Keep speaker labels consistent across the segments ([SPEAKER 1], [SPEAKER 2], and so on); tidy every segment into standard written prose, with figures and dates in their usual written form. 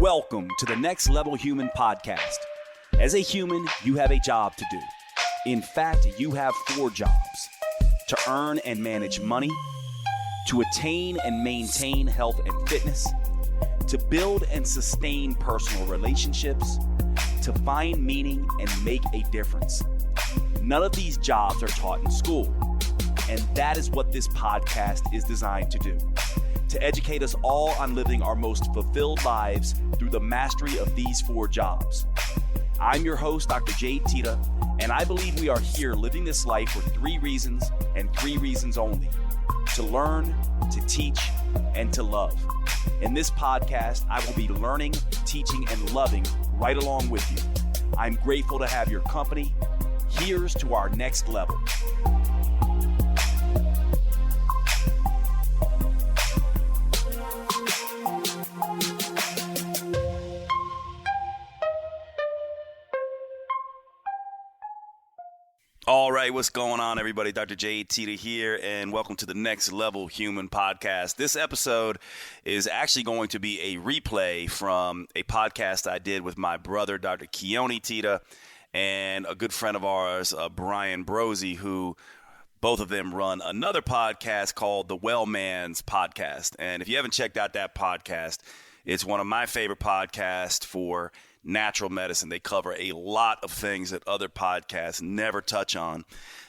[SPEAKER 1] Welcome to the Next Level Human podcast. As a human, you have a job to do. In fact, you have 4 jobs: to earn and manage money, to attain and maintain health and fitness, to build and sustain personal relationships, to find meaning and make a difference. None of these jobs are taught in school, and that is what this podcast is designed to do. To educate us all on living our most fulfilled lives through the mastery of these 4 jobs. I'm your host, Dr. Jade Teta, and I believe we are here living this life for 3 reasons and 3 reasons only: to learn, to teach, and to love. In this podcast, I will be learning, teaching, and loving right along with you. I'm grateful to have your company. Here's to our next level. All right, what's going on, everybody? Dr. Jade Teta here, and welcome to the Next Level Human podcast. This episode is actually going to be a replay from a podcast I did with my brother, Dr. Jade Teta, and a good friend of ours, Brian Brosey, who both of them run another podcast called the Well Man's Podcast. And if you haven't checked out that podcast, it's one of my favorite podcasts for natural medicine. They cover a lot of things that other podcasts never touch on,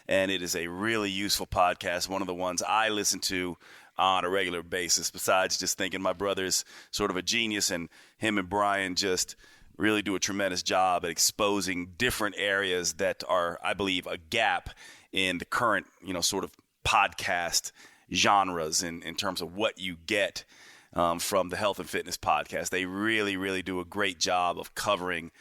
[SPEAKER 1] and it is a really useful podcast, one of the ones I listen to on a regular basis, besides just thinking my brother's sort of a genius, and him and Brian just really do a tremendous job at exposing different areas that are, I believe, a gap in the current, sort of podcast genres in terms of what you get from the health and fitness podcast. They really, really do a great job of covering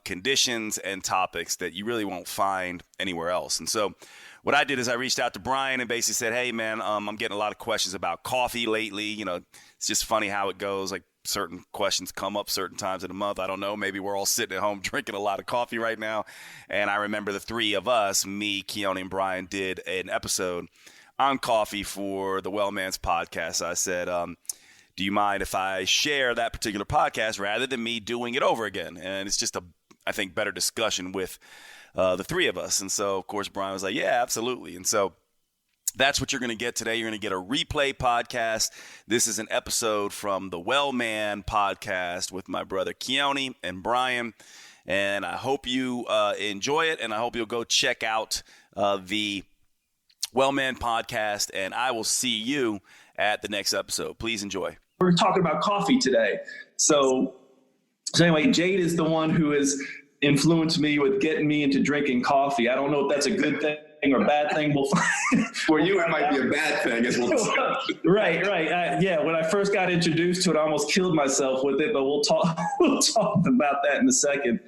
[SPEAKER 1] conditions and topics that you really won't find anywhere else. And so what I did is I reached out to Brian and basically said, hey, man, I'm getting a lot of questions about coffee lately. It's just funny how it goes. Like, certain questions come up certain times of the month. I don't know. Maybe we're all sitting at home drinking a lot of coffee right now. And I remember the 3 of us, me, Keone, and Brian, did an episode on coffee for the Well Man's Podcast. I said, do you mind if I share that particular podcast rather than me doing it over again? And it's just I think, better discussion with the 3 of us. And so, of course, Brian was like, yeah, absolutely. And so that's what you're going to get today. You're going to get a replay podcast. This is an episode from the Well Man Podcast with my brother Keone and Brian. And I hope you enjoy it, and I hope you'll go check out the Well Man Podcast, and I will see you at the next episode. Please enjoy.
[SPEAKER 2] We're talking about coffee today. So anyway, Jade is the one who has influenced me with getting me into drinking coffee. I don't know if that's a good thing or bad thing. We'll find.
[SPEAKER 3] For you, it might be a bad thing, as we'll discuss.
[SPEAKER 2] Right. When I first got introduced to it, I almost killed myself with it, but we'll talk about that in a second.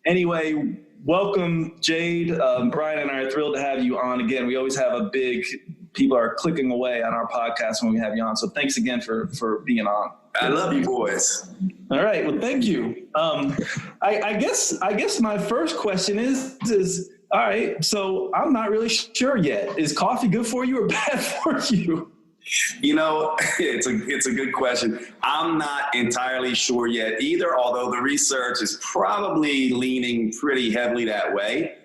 [SPEAKER 2] Anyway, welcome, Jade. Brian and I are thrilled to have you on again. We always have people are clicking away on our podcast when we have you on. So thanks again for being on.
[SPEAKER 3] I love you boys.
[SPEAKER 2] All right. Well, thank you. I guess my first question is all right. So I'm not really sure yet. Is coffee good for you or bad for you?
[SPEAKER 3] It's a good question. I'm not entirely sure yet either, although the research is probably leaning pretty heavily that way.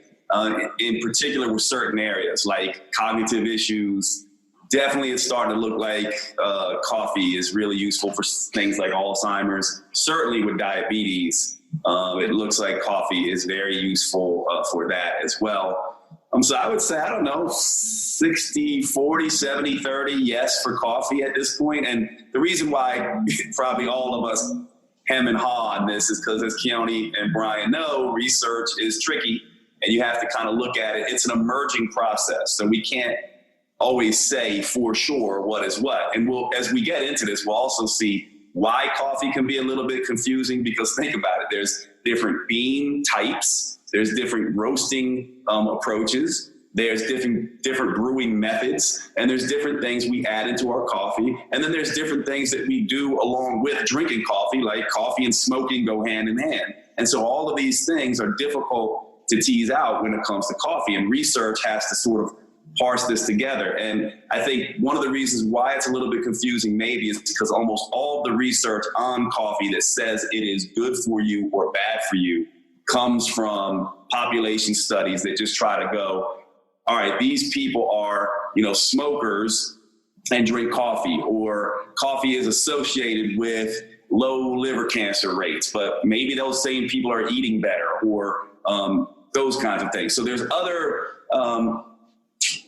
[SPEAKER 3] In particular with certain areas like cognitive issues. Definitely it's starting to look like coffee is really useful for things like Alzheimer's. Certainly with diabetes, it looks like coffee is very useful for that as well. So I would say, I don't know, 60, 40, 70, 30, yes for coffee at this point. And the reason why probably all of us hem and haw on this is because, as Keone and Brian know, research is tricky. And you have to kind of look at it. It's an emerging process. So we can't always say for sure what is what. And as we get into this, we'll also see why coffee can be a little bit confusing, because think about it. There's different bean types. There's different roasting approaches. There's different brewing methods. And there's different things we add into our coffee. And then there's different things that we do along with drinking coffee, like coffee and smoking go hand in hand. And so all of these things are difficult to tease out when it comes to coffee, and research has to sort of parse this together. And I think one of the reasons why it's a little bit confusing maybe is because almost all of the research on coffee that says it is good for you or bad for you comes from population studies that just try to go, all right, these people are, smokers and drink coffee, or coffee is associated with low liver cancer rates, but maybe those same people are eating better, or those kinds of things. So there's other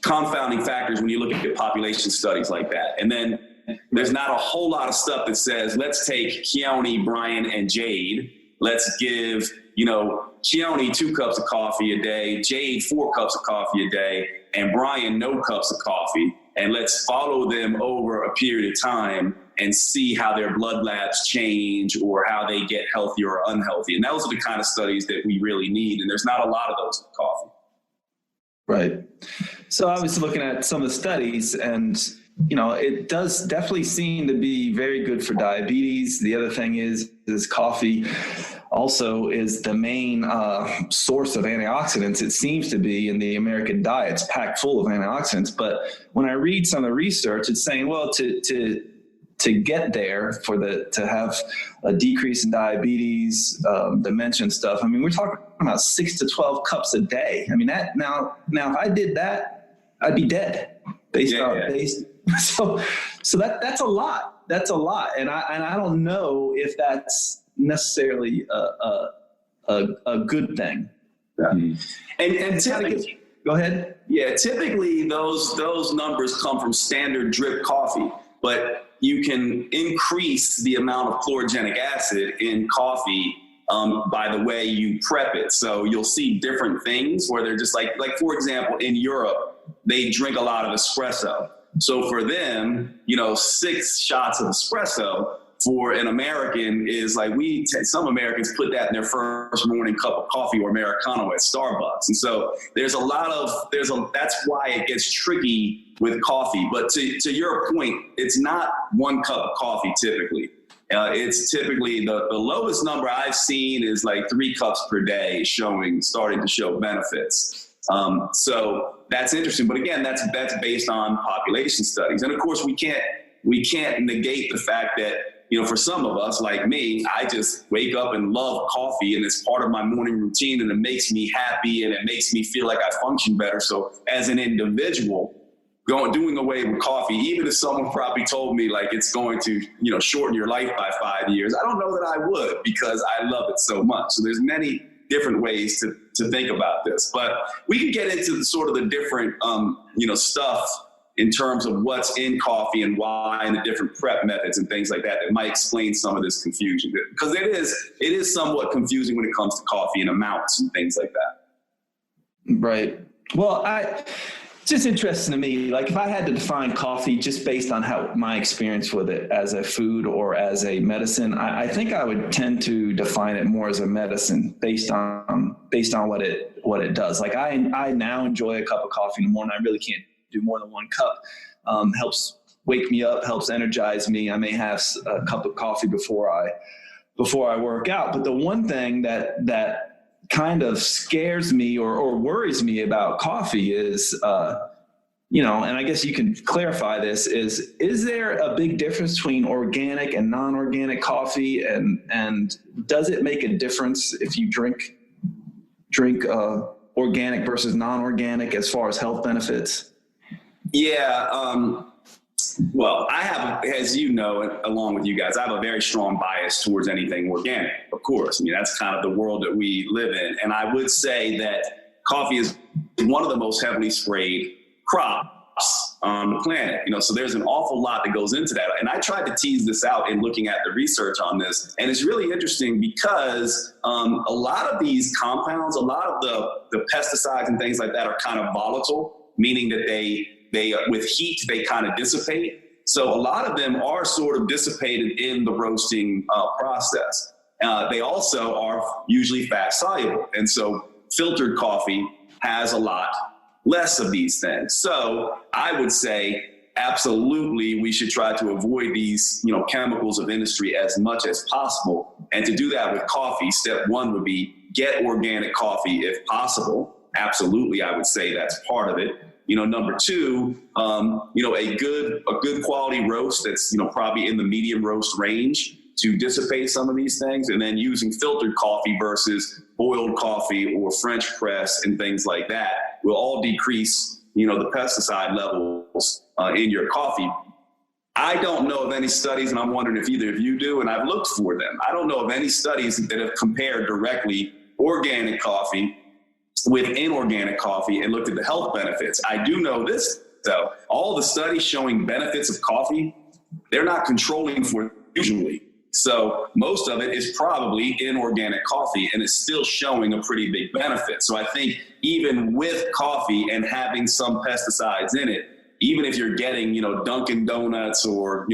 [SPEAKER 3] confounding factors when you look at population studies like that. And then there's not a whole lot of stuff that says, let's take Keone, Brian, and Jade. Let's give, Keone 2 cups of coffee a day, Jade 4 cups of coffee a day, and Brian no cups of coffee. And let's follow them over a period of time and see how their blood labs change or how they get healthier or unhealthy. And those are the kind of studies that we really need. And there's not a lot of those with coffee.
[SPEAKER 2] Right. So I was looking at some of the studies, and, it does definitely seem to be very good for diabetes. The other thing is coffee also is the main source of antioxidants. It seems to be in the American diet. It's packed full of antioxidants. But when I read some of the research, it's saying, well, to get there to have a decrease in diabetes, dementia and stuff. I mean, we're talking about 6 to 12 cups a day. I mean, that now if I did that, I'd be dead So that's a lot. That's a lot. And I don't know if that's necessarily a good thing.
[SPEAKER 3] Yeah. And typically,
[SPEAKER 2] go ahead.
[SPEAKER 3] Yeah, typically those numbers come from standard drip coffee, but you can increase the amount of chlorogenic acid in coffee by the way you prep it. So you'll see different things where they're just like for example, in Europe, they drink a lot of espresso. So for them, 6 shots of espresso for an American is like some Americans put that in their first morning cup of coffee or Americano at Starbucks. And so that's why it gets tricky with coffee. But to your point, it's not 1 cup of coffee typically. It's typically the lowest number I've seen is like 3 cups per day starting to show benefits. So that's interesting. But again, that's based on population studies. And of course we can't negate the fact that, for some of us like me, I just wake up and love coffee and it's part of my morning routine and it makes me happy and it makes me feel like I function better. So as an individual, doing away with coffee, even if someone probably told me like it's going to, shorten your life by 5 years, I don't know that I would because I love it so much. So there's many different ways to think about this, but we can get into the different, stuff in terms of what's in coffee and why and the different prep methods and things like that might explain some of this confusion, because it is somewhat confusing when it comes to coffee and amounts and things like that.
[SPEAKER 2] Right. Well, it's just interesting to me. Like if I had to define coffee just based on how my experience with it as a food or as a medicine, I think I would tend to define it more as a medicine based on what it does. Like I now enjoy a cup of coffee in the morning. I really can't do more than 1 cup. Helps wake me up, helps energize me. I may have a cup of coffee before I work out. But the one thing that kind of scares me or worries me about coffee is, and I guess you can clarify this, is there a big difference between organic and non-organic coffee? And does it make a difference if you drink organic versus non-organic as far as health benefits?
[SPEAKER 3] Yeah. Well, I have, as you know, along with you guys, I have a very strong bias towards anything organic, of course. I mean, that's kind of the world that we live in. And I would say that coffee is one of the most heavily sprayed crops on the planet. So there's an awful lot that goes into that. And I tried to tease this out in looking at the research on this. And it's really interesting because a lot of these compounds, a lot of the pesticides and things like that are kind of volatile, meaning that they with heat, they kind of dissipate. So a lot of them are sort of dissipated in the roasting process. They also are usually fat soluble. And so filtered coffee has a lot less of these things. So I would say absolutely we should try to avoid these, chemicals of industry as much as possible. And to do that with coffee, step 1 would be get organic coffee if possible. Absolutely, I would say that's part of it. Number two, a good quality roast that's, probably in the medium roast range to dissipate some of these things, and then using filtered coffee versus boiled coffee or French press and things like that will all decrease, the pesticide levels in your coffee. I don't know of any studies, and I'm wondering if either of you do, and I've looked for them. I don't know of any studies that have compared directly organic coffee with inorganic coffee and looked at the health benefits. I do know this, though. All the studies showing benefits of coffee, they're not controlling for usually. So most of it is probably inorganic coffee, and it's still showing a pretty big benefit. So I think even with coffee and having some pesticides in it, even if you're getting, Dunkin' Donuts or,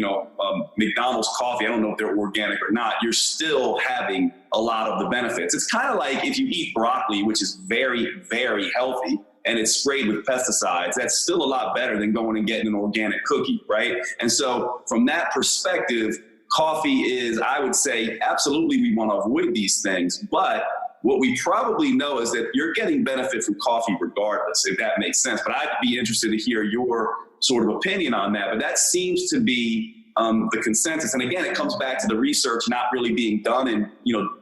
[SPEAKER 3] McDonald's coffee, I don't know if they're organic or not, you're still having a lot of the benefits. It's kind of like if you eat broccoli, which is very, very healthy, and it's sprayed with pesticides, that's still a lot better than going and getting an organic cookie, right? And so from that perspective, coffee is, I would say, absolutely we want to avoid these things, but what we probably know is that you're getting benefit from coffee regardless, if that makes sense. But I'd be interested to hear your sort of opinion on that. But that seems to be the consensus. And again, it comes back to the research not really being done in,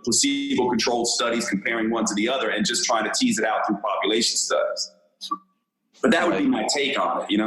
[SPEAKER 3] placebo-controlled studies comparing one to the other and just trying to tease it out through population studies. But that would be my take on it,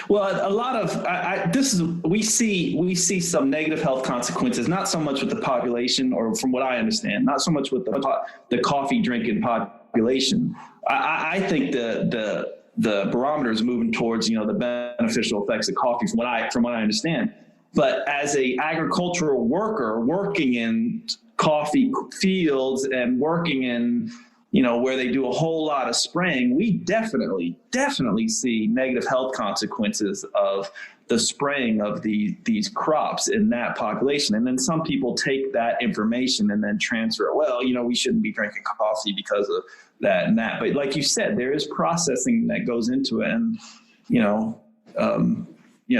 [SPEAKER 2] Well, a lot of we see some negative health consequences, not so much with the population, or from what I understand, not so much with the coffee drinking population. I think the barometer is moving towards the beneficial effects of coffee from what I understand. But as a agricultural worker working in coffee fields and working in where they do a whole lot of spraying, we definitely see negative health consequences of the spraying of these crops in that population. And then some people take that information and then transfer it. Well, we shouldn't be drinking coffee because of that and that. But like you said, there is processing that goes into it. And,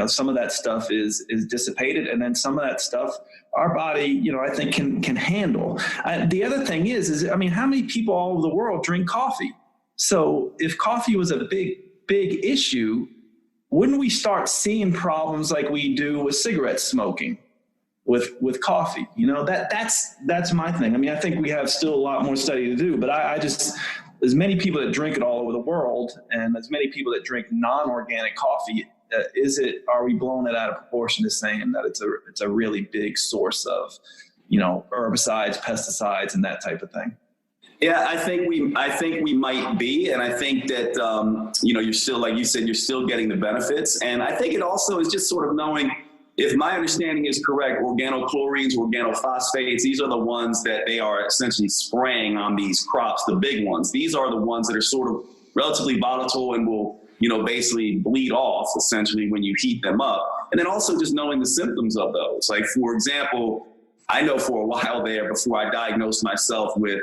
[SPEAKER 2] some of that stuff is dissipated, and then some of that stuff our body, I think can handle. The other thing is how many people all over the world drink coffee? So if coffee was a big issue, wouldn't we start seeing problems like we do with cigarette smoking with coffee? That's my thing. I think we have still a lot more study to do, but I just, as many people that drink it all over the world and as many people that drink non-organic coffee, are we blowing it out of proportion to saying that it's a really big source of, herbicides, pesticides, and that type of thing?
[SPEAKER 3] Yeah, I think we might be, and I think that you're still, like you said, you're still getting the benefits, and I think it also is just sort of knowing, if my understanding is correct, organochlorines, organophosphates, these are the ones that they are essentially spraying on these crops, the big ones. These are the ones that are sort of relatively volatile and will basically bleed off essentially when you heat them up. And then also just knowing the symptoms of those. Like, for example, I know for a while there, before I diagnosed myself with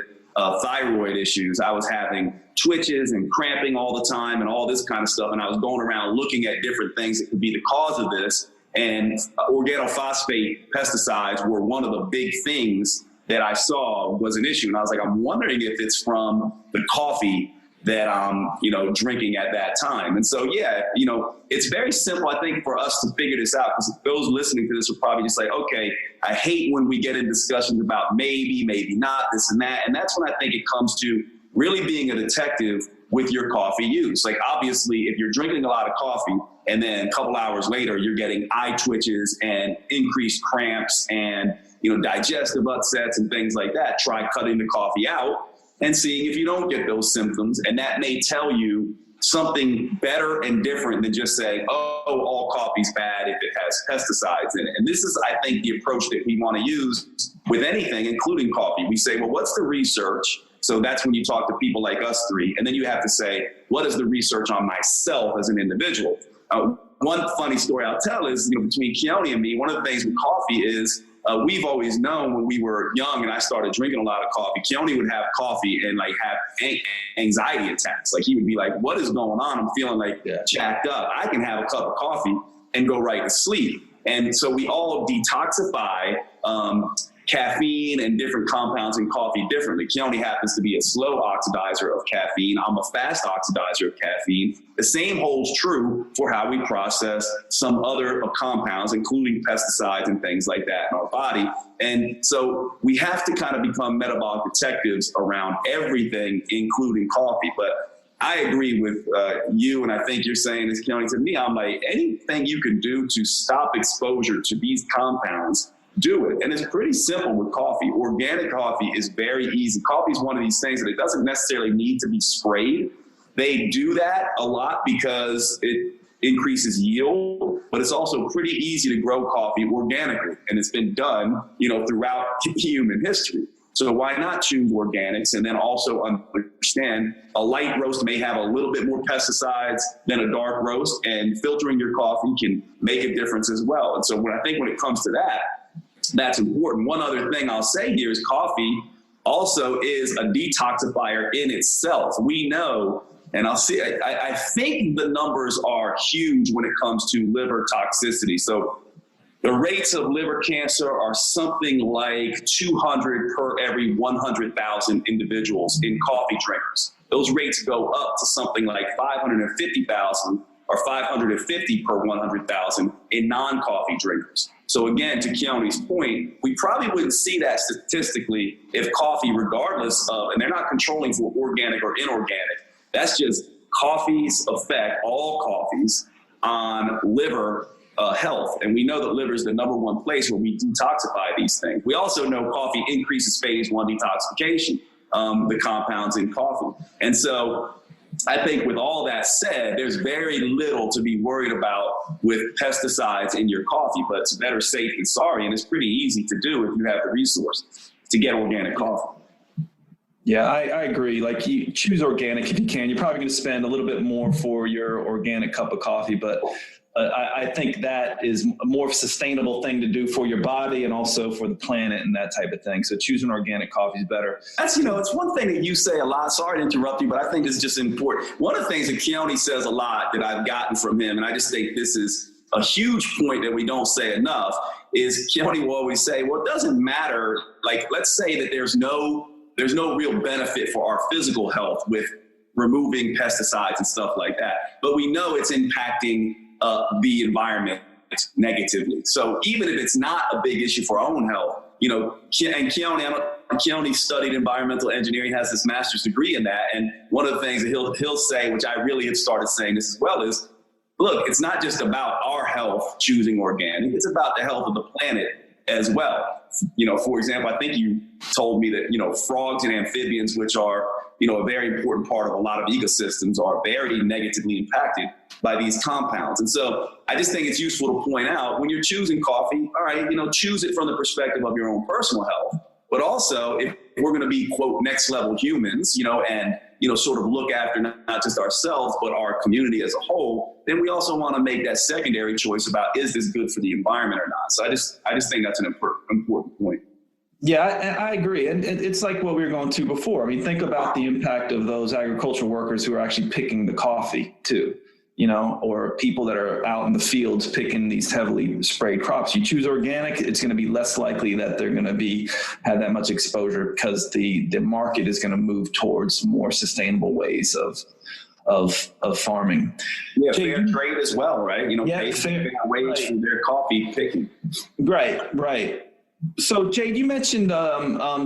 [SPEAKER 3] thyroid issues, I was having twitches and cramping all the time and all this kind of stuff. And I was going around looking at different things that could be the cause of this. And organophosphate pesticides were one of the big things that I saw was an issue. And I was like, I'm wondering if it's from the coffee that I'm, drinking at that time. And so, it's very simple, I think, for us to figure this out, because those listening to this are probably just like, okay, I hate when we get in discussions about maybe not, this and that. And that's when I think it comes to really being a detective with your coffee use. Like, obviously, if you're drinking a lot of coffee and then a couple hours later, you're getting eye twitches and increased cramps and, digestive upsets and things like that, try cutting the coffee out and seeing if you don't get those symptoms. And that may tell you something better and different than just saying, oh, all coffee's bad if it has pesticides in it. And this is, I think, the approach that we want to use with anything, including coffee. We say, well, what's the research? So that's when you talk to people like us three. And then you have to say, what is the research on myself as an individual? One funny story I'll tell is, between Keone and me, one of the things with coffee is, we've always known when we were young and I started drinking a lot of coffee, Keone would have coffee and have anxiety attacks. Like, he would be like, what is going on? I'm feeling jacked up. I can have a cup of coffee and go right to sleep. And so we all detoxify caffeine and different compounds in coffee differently. Keone happens to be a slow oxidizer of caffeine. I'm a fast oxidizer of caffeine. The same holds true for how we process some other compounds, including pesticides and things like that in our body. And so we have to kind of become metabolic detectives around everything, including coffee. But I agree with you, and I think you're saying this, Keone. To me, I'm like, anything you can do to stop exposure to these compounds, do it. And it's pretty simple with coffee. Organic coffee is very easy. Coffee is one of these things that it doesn't necessarily need to be sprayed. They do that a lot because it increases yield, but it's also pretty easy to grow coffee organically. And it's been done, throughout human history. So why not choose organics and then also understand a light roast may have a little bit more pesticides than a dark roast, and filtering your coffee can make a difference as well. And so when it comes to that, that's important. One other thing I'll say here is coffee also is a detoxifier in itself. We know, and I think the numbers are huge when it comes to liver toxicity. So the rates of liver cancer are something like 200 per every 100,000 individuals in coffee drinkers. Those rates go up to something like 550,000 or 550 per 100,000 in non-coffee drinkers. So again, to Keone's point, we probably wouldn't see that statistically if coffee, regardless of, and they're not controlling for organic or inorganic, that's just coffee's effect, all coffees, on liver health. And we know that liver is the number one place where we detoxify these things. We also know coffee increases phase 1 detoxification, the compounds in coffee. And so I think with all that said, there's very little to be worried about with pesticides in your coffee, but it's better safe than sorry. And it's pretty easy to do if you have the resources to get organic coffee.
[SPEAKER 2] Yeah, I agree. Like, you choose organic if you can. You're probably going to spend a little bit more for your organic cup of coffee, but I think that is a more sustainable thing to do for your body and also for the planet and that type of thing. So choosing organic coffee is better.
[SPEAKER 3] That's, it's one thing that you say a lot. Sorry to interrupt you, but I think it's just important. One of the things that Keone says a lot that I've gotten from him, and I just think this is a huge point that we don't say enough, is Keone will always say, well, it doesn't matter. Like, let's say that there's no real benefit for our physical health with removing pesticides and stuff like that. But we know it's impacting the environment negatively. So even if it's not a big issue for our own health, and Keone studied environmental engineering, has this master's degree in that. And one of the things that he'll say, which I really have started saying this as well, is, look, it's not just about our health choosing organic, it's about the health of the planet as well. For example, I think you told me that, frogs and amphibians, which are, a very important part of a lot of ecosystems, are very negatively impacted by these compounds. And so I just think it's useful to point out, when you're choosing coffee, all right, choose it from the perspective of your own personal health. But also, if we're going to be, quote, next level humans, and, sort of look after not just ourselves, but our community as a whole, then we also want to make that secondary choice about, is this good for the environment or not? So I just think that's an important point.
[SPEAKER 2] Yeah, I agree. And it's like what we were going to before. I mean, think about the impact of those agricultural workers who are actually picking the coffee too, or people that are out in the fields picking these heavily sprayed crops. You choose organic, it's going to be less likely that they're going to have that much exposure, because the market is going to move towards more sustainable ways of farming.
[SPEAKER 3] Yeah, fair trade as well, right? Pay fair wage for their coffee picking.
[SPEAKER 2] Right. So, Jade, you mentioned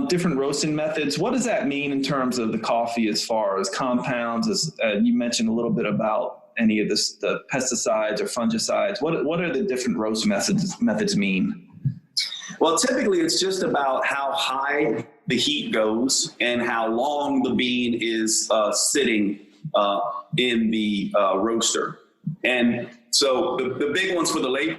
[SPEAKER 2] different roasting methods. What does that mean in terms of the coffee as far as compounds? You mentioned a little bit about any of the pesticides or fungicides. What are the different roast methods mean?
[SPEAKER 3] Well, typically it's just about how high the heat goes and how long the bean is sitting in the roaster. And so the big ones for the late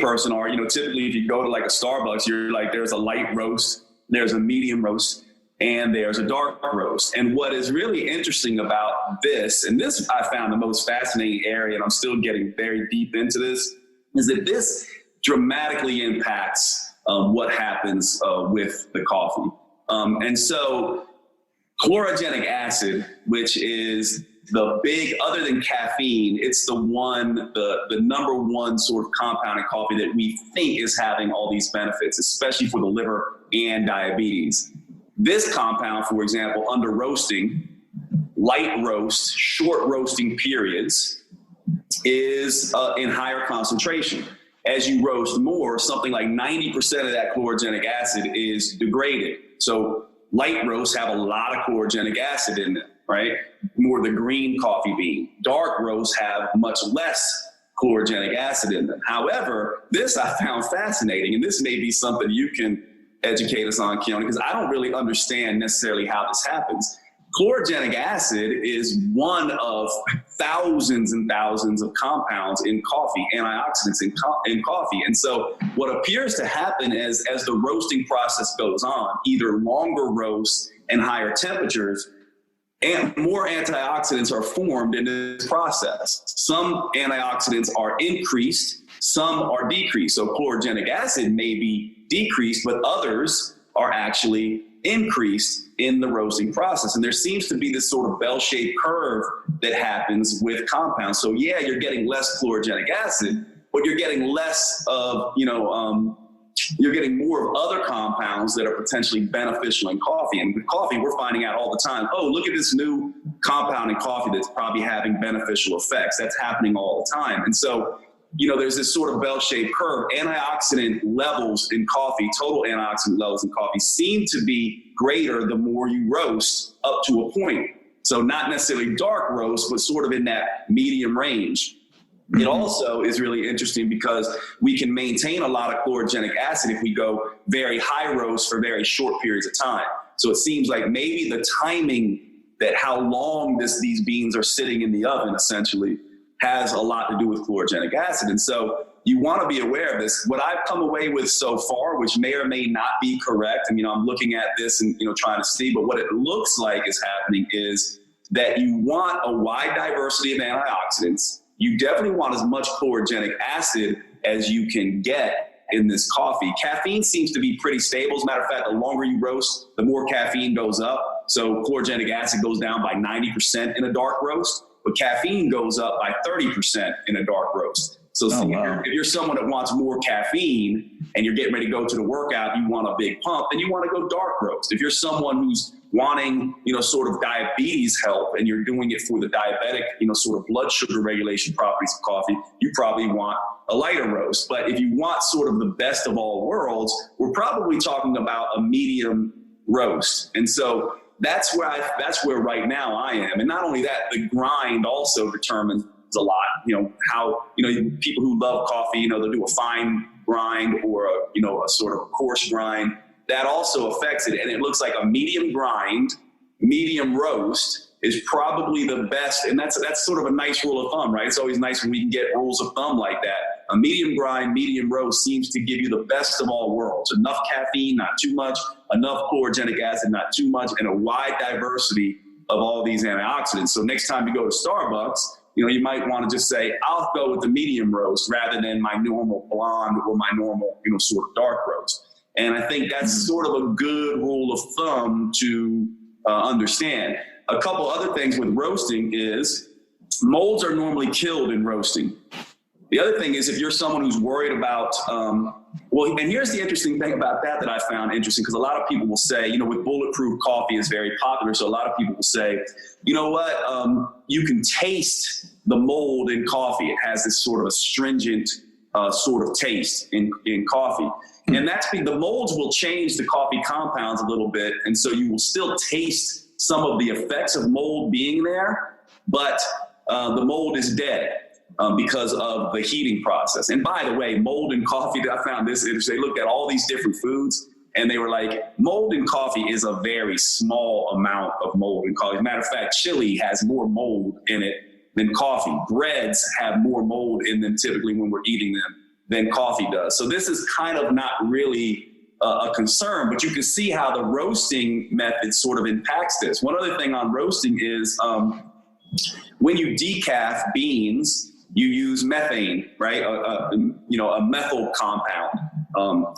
[SPEAKER 3] person are, typically if you go to like a Starbucks, you're like, there's a light roast, there's a medium roast, and there's a dark roast. And what is really interesting about this, and this I found the most fascinating area, and I'm still getting very deep into this, is that this dramatically impacts what happens with the coffee. And so chlorogenic acid, which is the big, other than caffeine, it's the number one sort of compound in coffee that we think is having all these benefits, especially for the liver and diabetes. This compound, for example, under roasting, light roast, short roasting periods, is in higher concentration. As you roast more, something like 90% of that chlorogenic acid is degraded. So light roasts have a lot of chlorogenic acid in them, right? More the green coffee bean. Dark roasts have much less chlorogenic acid in them. However, this I found fascinating, and this may be something you can educate us on, Keone, because I don't really understand necessarily how this happens. Chlorogenic acid is one of thousands and thousands of compounds in coffee, antioxidants in coffee. And so what appears to happen is as the roasting process goes on, either longer roasts and higher temperatures, and more antioxidants are formed in this process. Some antioxidants are increased, some are decreased. So chlorogenic acid may be decreased, but others are actually increased in the roasting process. And there seems to be this sort of bell-shaped curve that happens with compounds. So yeah, you're getting less chlorogenic acid, but you're getting less of, you're getting more of other compounds that are potentially beneficial in coffee. And with coffee, we're finding out all the time, oh, look at this new compound in coffee that's probably having beneficial effects. That's happening all the time. And so, there's this sort of bell-shaped curve. Antioxidant levels in coffee, total antioxidant levels in coffee seem to be greater the more you roast up to a point. So not necessarily dark roast, but sort of in that medium range. It also is really interesting because we can maintain a lot of chlorogenic acid if we go very high roast for very short periods of time. So it seems like maybe the timing that how long these beans are sitting in the oven essentially has a lot to do with chlorogenic acid. And so you want to be aware of this. What I've come away with so far, which may or may not be correct, I'm looking at this and, trying to see, but what it looks like is happening is that you want a wide diversity of antioxidants. You definitely want as much chlorogenic acid as you can get in this coffee. Caffeine seems to be pretty stable. As a matter of fact, the longer you roast, the more caffeine goes up. So chlorogenic acid goes down by 90% in a dark roast, but caffeine goes up by 30% in a dark roast. So if you're someone that wants more caffeine and you're getting ready to go to the workout, you want a big pump, then you want to go dark roast. If you're someone who's wanting, sort of diabetes help and you're doing it for the diabetic, sort of blood sugar regulation properties of coffee, you probably want a lighter roast. But if you want sort of the best of all worlds, we're probably talking about a medium roast. And so that's where right now I am. And not only that, the grind also determines a lot, how, people who love coffee, they'll do a fine grind or a sort of coarse grind. That also affects it. And it looks like a medium grind, medium roast is probably the best. And that's sort of a nice rule of thumb, right? It's always nice when we can get rules of thumb like that. A medium grind, medium roast seems to give you the best of all worlds. Enough caffeine, not too much, enough chlorogenic acid, not too much, and a wide diversity of all these antioxidants. So next time you go to Starbucks, you might want to just say, I'll go with the medium roast rather than my normal blonde or my normal, sort of dark roast. And I think that's sort of a good rule of thumb to understand. A couple other things with roasting is molds are normally killed in roasting. The other thing is if you're someone who's worried about, and here's the interesting thing about that I found interesting, because a lot of people will say, with bulletproof coffee is very popular. So a lot of people will say, you can taste the mold in coffee. It has this sort of astringent sort of taste in coffee. And that's the molds will change the coffee compounds a little bit. And so you will still taste some of the effects of mold being there, but the mold is dead because of the heating process. And by the way, mold in coffee, I found this interesting. They looked at all these different foods and they were like, mold in coffee is a very small amount of mold in coffee. As a matter of fact, chili has more mold in it than coffee. Breads have more mold in them typically when we're eating them than coffee does. So this is kind of not really a concern, but you can see how the roasting method sort of impacts this. One other thing on roasting is when you decaf beans, you use methane, right? A methyl compound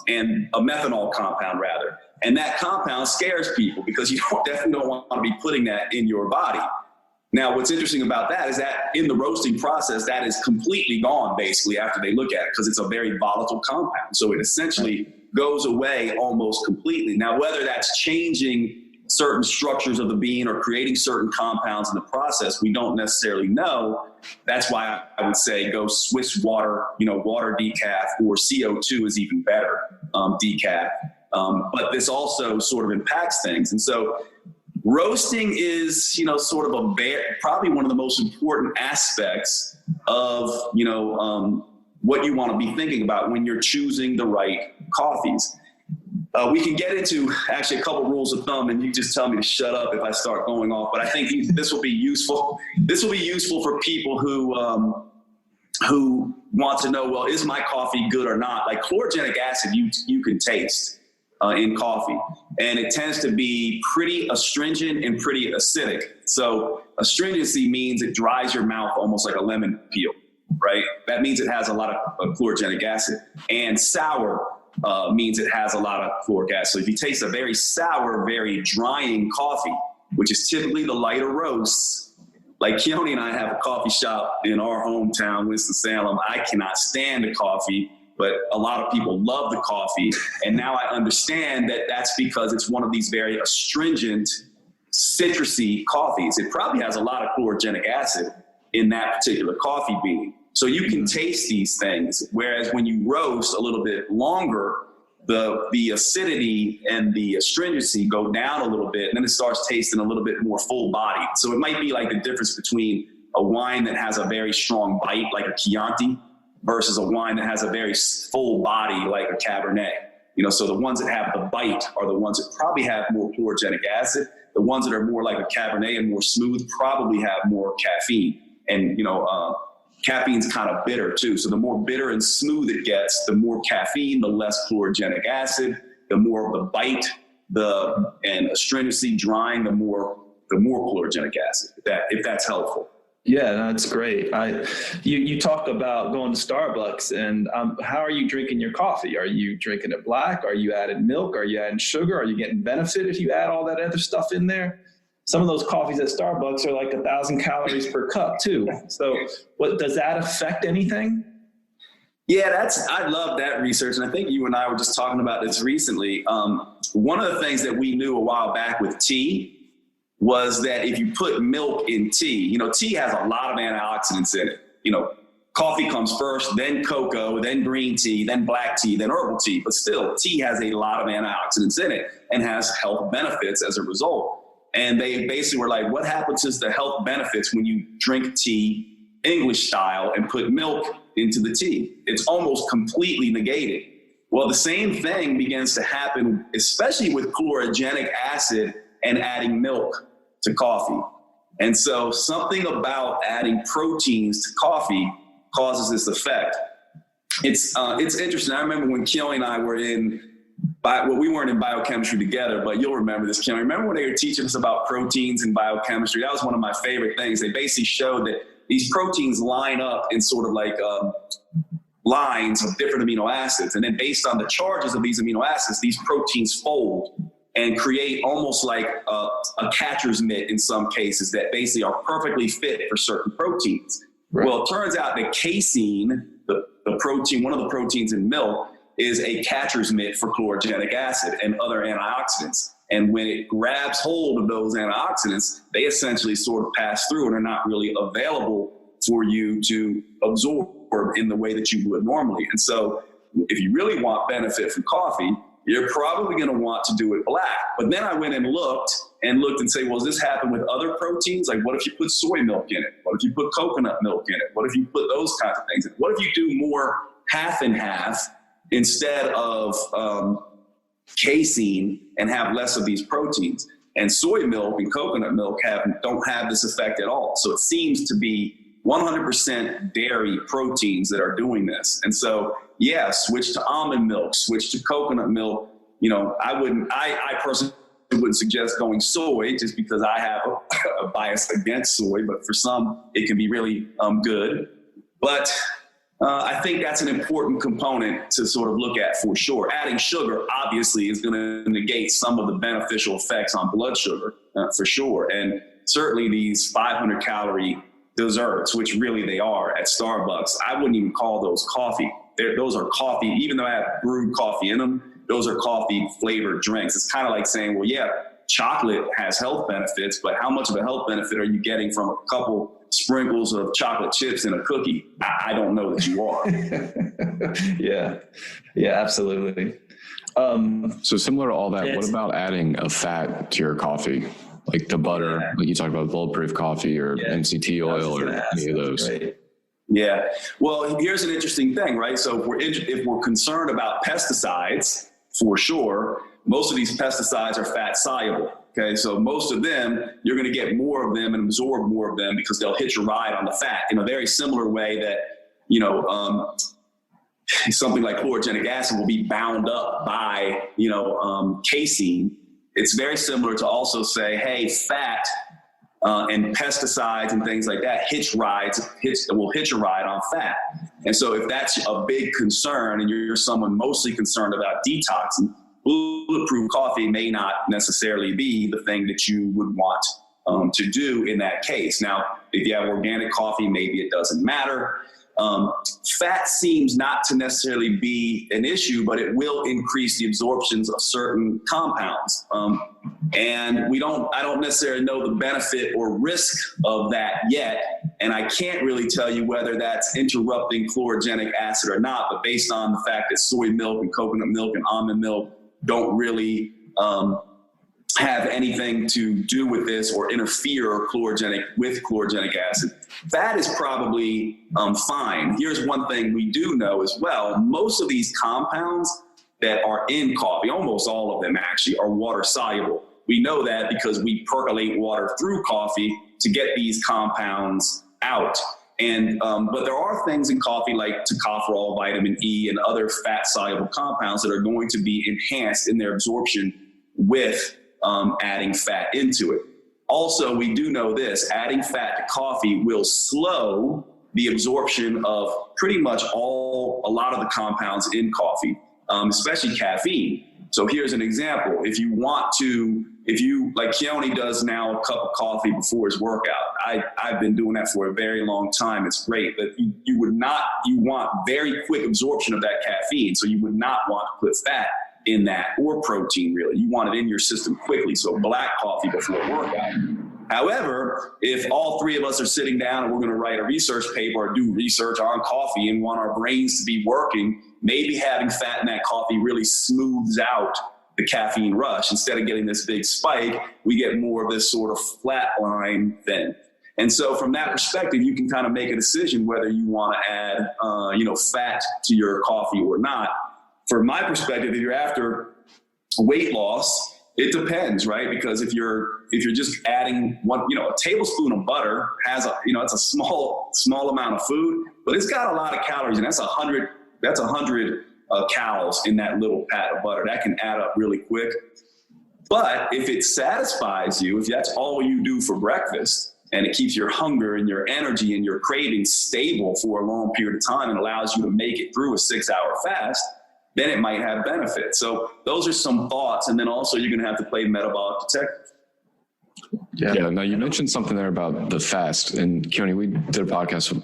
[SPEAKER 3] and a methanol compound rather. And that compound scares people because you definitely don't want to be putting that in your body. Now, what's interesting about that is that in the roasting process, that is completely gone basically after they look at it because it's a very volatile compound. So it essentially goes away almost completely. Now, whether that's changing certain structures of the bean or creating certain compounds in the process, we don't necessarily know. That's why I would say go Swiss water, water decaf, or CO2 is even better, decaf. But this also sort of impacts things. And so roasting is, sort of probably one of the most important aspects of, what you want to be thinking about when you're choosing the right coffees. We can get into actually a couple rules of thumb, and you just tell me to shut up if I start going off. But I think this will be useful. This will be useful for people who want to know, well, is my coffee good or not? Like chlorogenic acid, you can taste in coffee, and it tends to be pretty astringent and pretty acidic. So astringency means it dries your mouth almost like a lemon peel, right? That means it has a lot of chlorogenic acid. And sour means it has a lot of chloric acid. So if you taste a very sour, very drying coffee, which is typically the lighter roasts, like Keone and I have a coffee shop in our hometown, Winston-Salem. I cannot stand the coffee, but a lot of people love the coffee. And now I understand that that's because it's one of these very astringent, citrusy coffees. It probably has a lot of chlorogenic acid in that particular coffee bean. So you can taste these things, whereas when you roast a little bit longer, the acidity and the astringency go down a little bit, and then it starts tasting a little bit more full bodied. So it might be like the difference between a wine that has a very strong bite, like a Chianti, versus a wine that has a very full body, like a Cabernet. So the ones that have the bite are the ones that probably have more chlorogenic acid. The ones that are more like a Cabernet and more smooth probably have more caffeine. And, caffeine's kind of bitter too. So the more bitter and smooth it gets, the more caffeine, the less chlorogenic acid, the more of the bite, and astringency drying, the more chlorogenic acid, if that's helpful.
[SPEAKER 2] Yeah, that's great. You talk about going to Starbucks, and how are you drinking your coffee? Are you drinking it black? Are you adding milk? Are you adding sugar? Are you getting benefit if you add all that other stuff in there? Some of those coffees at Starbucks are like 1,000 calories per cup too. So does that affect anything?
[SPEAKER 3] Yeah, I love that research. And I think you and I were just talking about this recently. One of the things that we knew a while back with tea was that if you put milk in tea, tea has a lot of antioxidants in it. Coffee comes first, then cocoa, then green tea, then black tea, then herbal tea. But still, tea has a lot of antioxidants in it and has health benefits as a result. And they basically were like, what happens to the health benefits when you drink tea English style and put milk into the tea? It's almost completely negated. Well, the same thing begins to happen, especially with chlorogenic acid and adding milk to coffee. And so something about adding proteins to coffee causes this effect. It's interesting. I remember when Keone and I were we weren't in biochemistry together, but you'll remember this, Keone. Remember when they were teaching us about proteins in biochemistry? That was one of my favorite things. They basically showed that these proteins line up in sort of like lines of different amino acids. And then based on the charges of these amino acids, these proteins fold and create almost like a catcher's mitt in some cases that basically are perfectly fit for certain proteins. Right. Well, it turns out that casein, the protein, one of the proteins in milk, is a catcher's mitt for chlorogenic acid and other antioxidants. And when it grabs hold of those antioxidants, they essentially sort of pass through and are not really available for you to absorb in the way that you would normally. And so if you really want benefit from coffee, you're probably going to want to do it black. But then I went and looked and say, well, does this happen with other proteins? Like, what if you put soy milk in it? What if you put coconut milk in it? What if you put those kinds of things in it? What if you do more half and half instead of casein and have less of these proteins? And soy milk and coconut milk don't have this effect at all. So it seems to be 100% dairy proteins that are doing this. And so, yeah, switch to almond milk, switch to coconut milk. I personally wouldn't suggest going soy just because I have a bias against soy, but for some, it can be really good. But I think that's an important component to sort of look at for sure. Adding sugar obviously is going to negate some of the beneficial effects on blood sugar for sure. And certainly these 500 calorie desserts, which really they are at Starbucks, I wouldn't even call those coffee. Those are coffee, even though I have brewed coffee in them, those are coffee flavored drinks. It's kind of like saying, well, yeah, chocolate has health benefits, but how much of a health benefit are you getting from a couple sprinkles of chocolate chips in a cookie? I don't know that you are.
[SPEAKER 2] Yeah, absolutely.
[SPEAKER 4] So similar to all that, what about adding a fat to your coffee? Like the butter, like you talked about bulletproof coffee or MCT oil or any of those.
[SPEAKER 2] Right.
[SPEAKER 3] Yeah. Well, here's an interesting thing, right? So if we're concerned about pesticides, for sure, most of these pesticides are fat soluble. Okay. So most of them, you're going to get more of them and absorb more of them because they'll hitch a ride on the fat in a very similar way that, something like chlorogenic acid will be bound up by, casein. It's very similar to also say, hey, fat and pesticides and things like that will hitch a ride on fat. And so if that's a big concern and you're someone mostly concerned about detoxing, bulletproof coffee may not necessarily be the thing that you would want to do in that case. Now, if you have organic coffee, maybe it doesn't matter. Fat seems not to necessarily be an issue, but it will increase the absorptions of certain compounds. And I don't necessarily know the benefit or risk of that yet. And I can't really tell you whether that's interrupting chlorogenic acid or not, but based on the fact that soy milk and coconut milk and almond milk don't really have anything to do with this or interfere with chlorogenic acid. Fat is probably fine. Here's one thing we do know as well. Most of these compounds that are in coffee, almost all of them actually, are water soluble. We know that because we percolate water through coffee to get these compounds out. And but there are things in coffee like tocopherol, vitamin E, and other fat soluble compounds that are going to be enhanced in their absorption with adding fat into it. Also, we do know this, adding fat to coffee will slow the absorption of pretty much a lot of the compounds in coffee, especially caffeine. So here's an example. If you like Keone does now a cup of coffee before his workout. I've been doing that for a very long time. It's great, but you want very quick absorption of that caffeine. So you would not want to put fat in that, or protein really. You want it in your system quickly. So black coffee before workout. However, if all three of us are sitting down and we're going to write a research paper or do research on coffee and want our brains to be working, maybe having fat in that coffee really smooths out the caffeine rush. Instead of getting this big spike, we get more of this sort of flat line thing. And so from that perspective, you can kind of make a decision whether you want to add, fat to your coffee or not. From my perspective, if you're after weight loss, it depends, right? Because if you're just adding a tablespoon of butter has it's a small amount of food, but it's got a lot of calories, and that's 100 calories in that little pat of butter. That can add up really quick. But if it satisfies you, if that's all you do for breakfast, and it keeps your hunger and your energy and your cravings stable for a long period of time and allows you to make it through a 6-hour fast, then it might have benefits. So those are some thoughts. And then also you're going to have to play metabolic detective.
[SPEAKER 4] Yeah. Now you mentioned something there about the fast, and Keone, we did a podcast,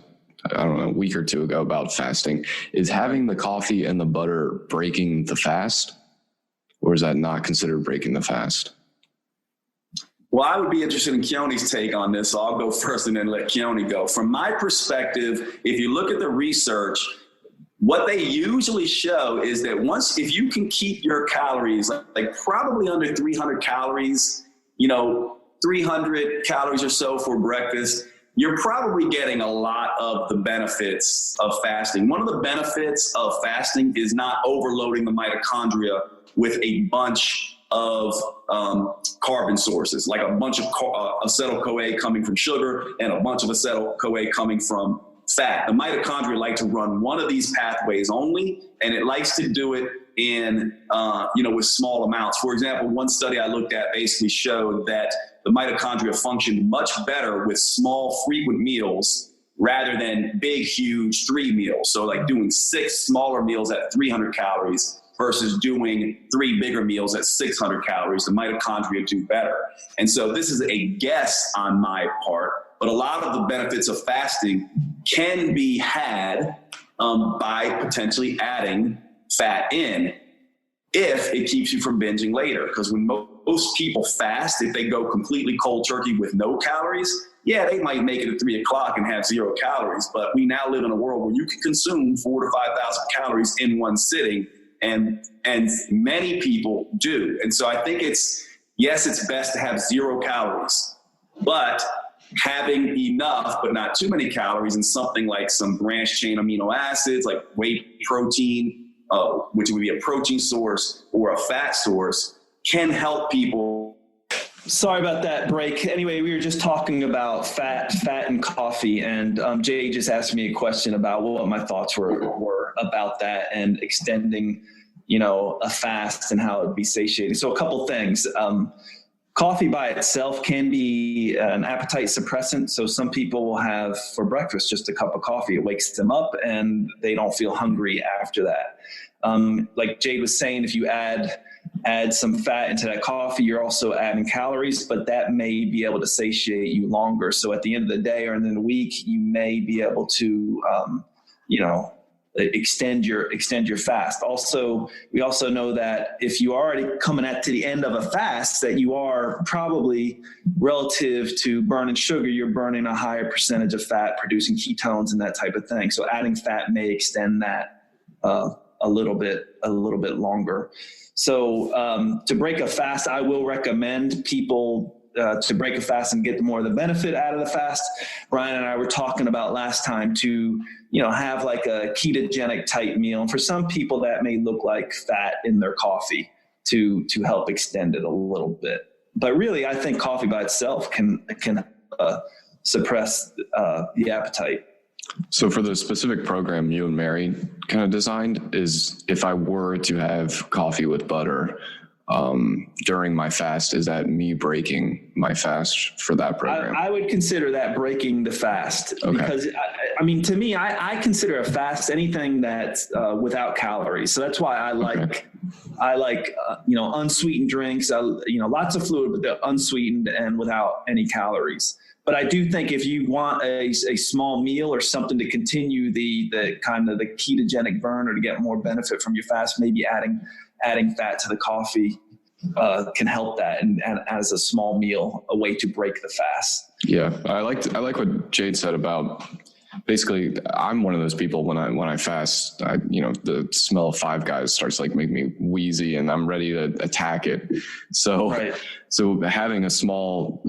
[SPEAKER 4] I don't know, a week or two ago about fasting. Is having the coffee and the butter breaking the fast, or is that not considered breaking the fast?
[SPEAKER 3] Well, I would be interested in Keone's take on this. So I'll go first and then let Keone go. From my perspective, if you look at the research, what they usually show is that if you can keep your calories like probably under 300 calories, 300 calories or so for breakfast, you're probably getting a lot of the benefits of fasting. One of the benefits of fasting is not overloading the mitochondria with a bunch of carbon sources, like a bunch of acetyl-CoA coming from sugar and a bunch of acetyl-CoA coming from fat. The mitochondria like to run one of these pathways only, and it likes to do it in, with small amounts. For example, one study I looked at basically showed that the mitochondria functioned much better with small, frequent meals rather than big, huge 3 meals. So like doing 6 smaller meals at 300 calories versus doing 3 bigger meals at 600 calories, the mitochondria do better. And so this is a guess on my part, but a lot of the benefits of fasting can be had by potentially adding fat in. if it keeps you from binging later. Because when most people fast, if they go completely cold turkey with no calories, yeah, they might make it at 3 o'clock and have 0 calories. But we now live in a world where you can consume 4,000 to 5,000 calories in one sitting. And many people do. And so I think it's best to have 0 calories, but having enough, but not too many calories, and something like some branched chain amino acids, like whey protein, which would be a protein source or a fat source, can help people.
[SPEAKER 2] Sorry about that break. Anyway, we were just talking about fat and coffee, and Jay just asked me a question about what my thoughts were about that and extending, a fast and how it'd be satiating. So a couple things. Coffee by itself can be an appetite suppressant. So some people will have for breakfast just a cup of coffee. It wakes them up and they don't feel hungry after that. Like Jade was saying, if you add some fat into that coffee, you're also adding calories, but that may be able to satiate you longer. So at the end of the day or in the week, you may be able to, extend your fast. Also, we also know that if you are already coming to the end of a fast, that you are probably, relative to burning sugar, you're burning a higher percentage of fat, producing ketones and that type of thing. So adding fat may extend that a little bit longer. So to break a fast, I will recommend people to break a fast and get more of the benefit out of the fast. Brian and I were talking about last time to, have like a ketogenic type meal. And for some people that may look like fat in their coffee to help extend it a little bit. But really, I think coffee by itself can suppress the appetite.
[SPEAKER 4] So for the specific program you and Mary kind of designed, is if I were to have coffee with butter during my fast, is that me breaking my fast for that program?
[SPEAKER 2] I would consider that breaking the fast. Okay. Because to me, I consider a fast anything that's without calories. So that's why I like unsweetened drinks. Lots of fluid, but they're unsweetened and without any calories. But I do think if you want a small meal or something to continue the kind of the ketogenic burn or to get more benefit from your fast, maybe adding fat to the coffee can help that, and as a small meal, a way to break the fast.
[SPEAKER 4] Yeah, I like what Jade said about. Basically, I'm one of those people when I fast, the smell of Five Guys starts making me wheezy and I'm ready to attack it. So, right. So having a small,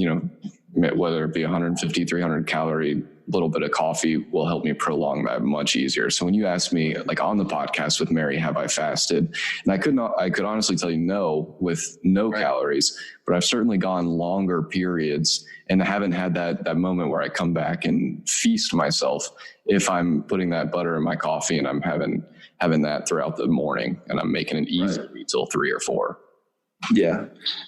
[SPEAKER 4] whether it be 150, 300 calorie little bit of coffee will help me prolong that much easier. So when you asked me on the podcast with Mary, have I fasted? And I could honestly tell you no, with no right. calories, but I've certainly gone longer periods and I haven't had that moment where I come back and feast myself if I'm putting that butter in my coffee and I'm having that throughout the morning and I'm making it easy right. till 3 or 4.
[SPEAKER 2] Yeah.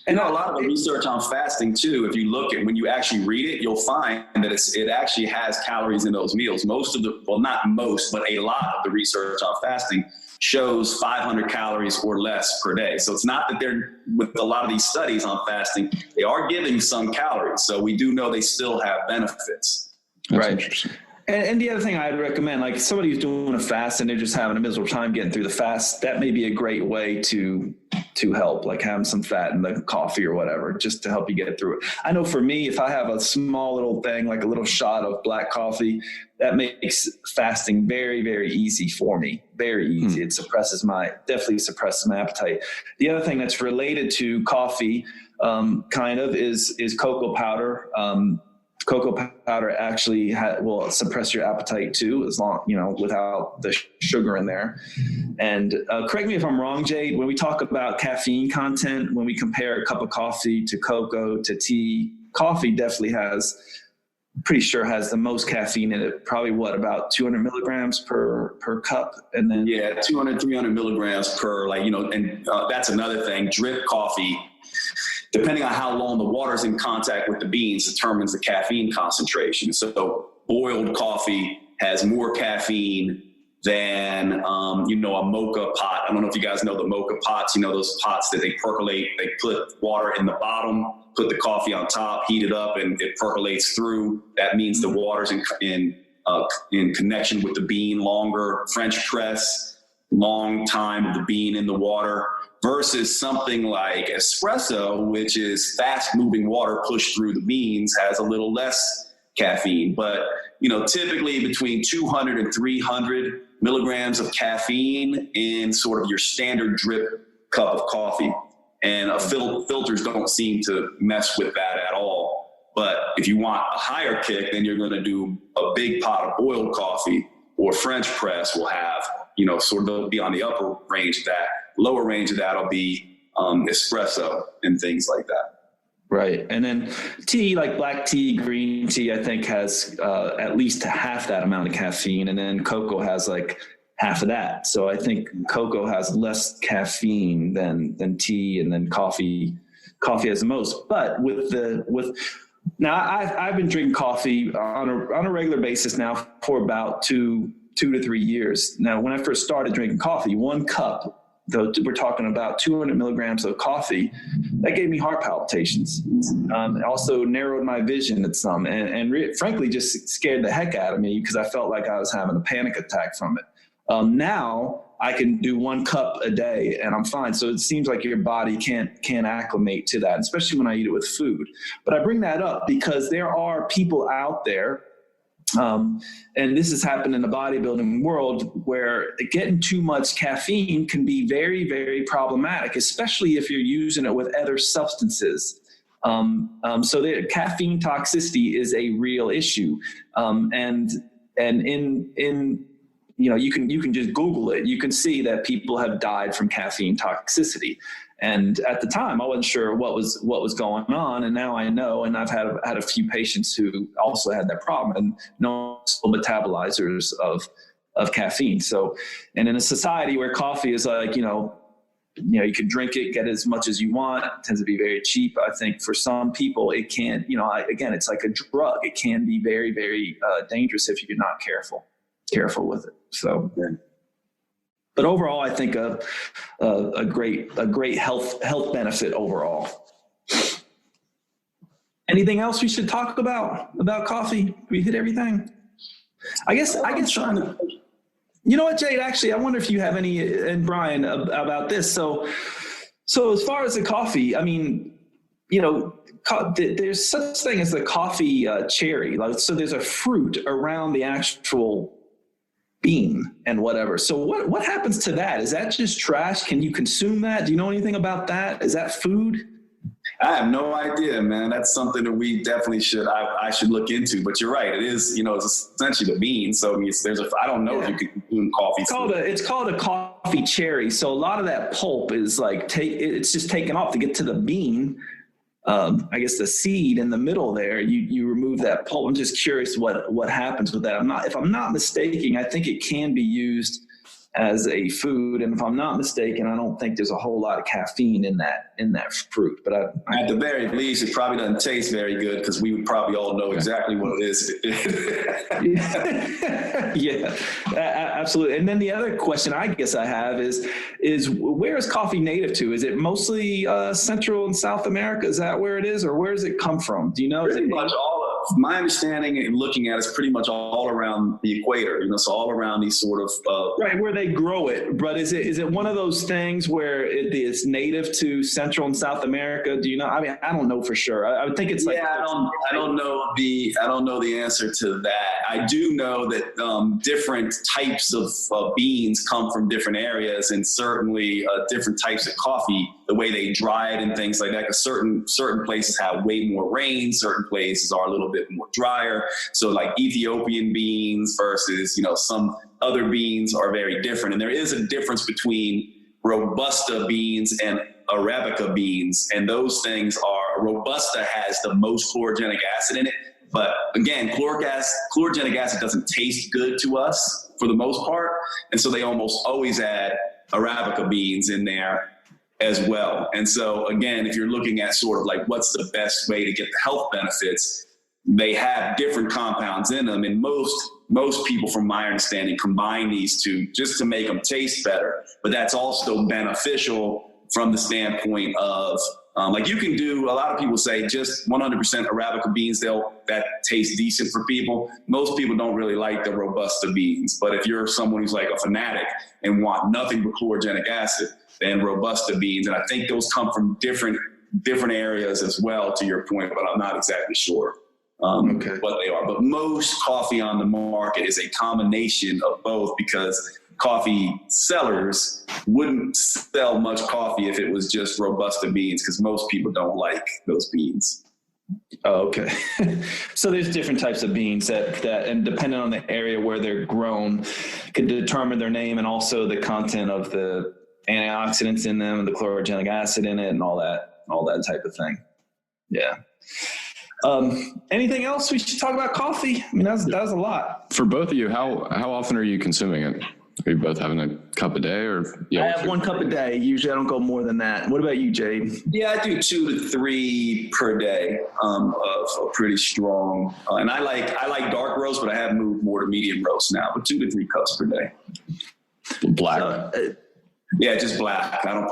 [SPEAKER 3] And a lot of the research on fasting too, if you look at, when you actually read it, you'll find that it actually has calories in those meals. Not most, but a lot of the research on fasting shows 500 calories or less per day. So it's not that they're, with a lot of these studies on fasting, they are giving some calories. So we do know they still have benefits.
[SPEAKER 4] That's
[SPEAKER 2] right.
[SPEAKER 4] Interesting.
[SPEAKER 2] And the other thing I'd recommend, somebody who's doing a fast and they're just having a miserable time getting through the fast, that may be a great way to help, having some fat in the coffee or whatever, just to help you get through it. I know for me, if I have a small little thing, like a little shot of black coffee, that makes fasting very, very easy for me. Very easy. It definitely suppresses my appetite. The other thing that's related to coffee, is cocoa powder. Cocoa powder actually will suppress your appetite too, as long, without the sugar in there. And correct me if I'm wrong, Jade, when we talk about caffeine content, when we compare a cup of coffee to cocoa to tea, coffee definitely has the most caffeine in it. Probably about 200 milligrams per cup. And then
[SPEAKER 3] 200, 300 milligrams per, and that's another thing. Drip coffee, depending on how long the water's in contact with the beans, determines the caffeine concentration. So boiled coffee has more caffeine than, a mocha pot. I don't know if you guys know the mocha pots, those pots that they percolate, they put water in the bottom, put the coffee on top, heat it up, and it percolates through. That means the water's in connection with the bean longer. French press, long time of the bean in the water. versus something like espresso, which is fast moving water pushed through the beans, has a little less caffeine. But, typically between 200 and 300 milligrams of caffeine in sort of your standard drip cup of coffee. And filters don't seem to mess with that at all. But if you want a higher kick, then you're going to do a big pot of boiled coffee, or French press will have, sort of be on the upper range of that. Lower range of that will be espresso and things like that.
[SPEAKER 2] Right. And then tea, like black tea, green tea, I think has at least half that amount of caffeine. And then cocoa has like half of that. So I think cocoa has less caffeine than tea, and then coffee has the most. But now I've been drinking coffee on a regular basis now for about two to 3 years. Now, when I first started drinking coffee, 1 cup, though we're talking about 200 milligrams of coffee, that gave me heart palpitations. It also narrowed my vision at some, and frankly, just scared the heck out of me because I felt like I was having a panic attack from it. Now I can do 1 cup a day and I'm fine. So it seems like your body can't acclimate to that, especially when I eat it with food. But I bring that up because there are people out there, and this has happened in the bodybuilding world, where getting too much caffeine can be very, very problematic, especially if you're using it with other substances. So the caffeine toxicity is a real issue. And you can just Google it. You can see that people have died from caffeine toxicity. And at the time, I wasn't sure what was going on, and now I know. And I've had a few patients who also had that problem, and noticeable metabolizers of caffeine. So, and in a society where coffee is like, you can drink it, get as much as you want. It tends to be very cheap. I think for some people, it can, again, it's like a drug. It can be very, very dangerous if you're not careful with it. So. Yeah. But overall, I think a great health benefit overall. Anything else we should talk about coffee? We hit everything. I guess trying to. You know what, Jade? Actually, I wonder if you have any, and Brian, about this. So as far as the coffee, I mean, there's such thing as the coffee cherry. So there's a fruit around the actual bean and whatever. So what happens to that? Is that just trash? Can you consume that? Do you know anything about that? Is that food?
[SPEAKER 3] I have no idea, man. That's something that we definitely I should look into. But you're right. It is, it's essentially the bean. So I mean, I don't know if you can consume coffee.
[SPEAKER 2] It's called a coffee cherry. So a lot of that pulp is like it's just taken off to get to the bean. I guess the seed in the middle there, you remove that pulp. I'm just curious what happens with that. If I'm not mistaken, I think it can be used as a food. And if I'm not mistaken, I don't think there's a whole lot of caffeine in that fruit. But
[SPEAKER 3] at the very least, it probably doesn't taste very good, because we would probably all know exactly what it is.
[SPEAKER 2] Yeah, absolutely. And then the other question I guess I have is where is coffee native to? Is it mostly Central and South America? Is that where it is, or where does it come from? Do you know?
[SPEAKER 3] Pretty much all of my understanding and looking at it is pretty much all around the equator, so all around these sort of
[SPEAKER 2] right where they grow it. But is it one of those things where it is native to Central and South America? Do you know? I mean, I don't know for sure. I would think it's like
[SPEAKER 3] I don't know the answer to that. I do know that different types of beans come from different areas, and certainly different types of coffee, the way they dry it and things like that. Because certain places have way more rain, certain places are a little bit more drier. So like Ethiopian beans versus, some other beans are very different. And there is a difference between Robusta beans and Arabica beans. And those things Robusta has the most chlorogenic acid in it. But again, chlorogenic acid doesn't taste good to us for the most part. And so they almost always add Arabica beans in there as well. And so again, if you're looking at sort of like what's the best way to get the health benefits, they have different compounds in them. And most people, from my understanding, combine these two just to make them taste better. But that's also beneficial from the standpoint of Like you can do, a lot of people say just 100% Arabica beans, that tastes decent for people. Most people don't really like the Robusta beans, but if you're someone who's like a fanatic and want nothing but chlorogenic acid, then Robusta beans. And I think those come from different areas as well, to your point, but I'm not exactly sure what they are. But most coffee on the market is a combination of both, because coffee sellers wouldn't sell much coffee if it was just Robusta beans, because most people don't like those beans.
[SPEAKER 2] Oh, okay. So there's different types of beans that, and depending on the area where they're grown, could determine their name and also the content of the antioxidants in them and the chlorogenic acid in it and all that type of thing. Yeah. Anything else we should talk about coffee? I mean, that was a lot.
[SPEAKER 4] For both of you, how often are you consuming it? Are you both having a cup a day, or?
[SPEAKER 2] I have 1 cup a day. Usually I don't go more than that. What about you, Jade?
[SPEAKER 3] Yeah, I do 2 to 3 per day of a pretty strong. And I like dark roast, but I have moved more to medium roast now. But 2 to 3 cups per day.
[SPEAKER 4] Black.
[SPEAKER 3] Yeah, just black. I don't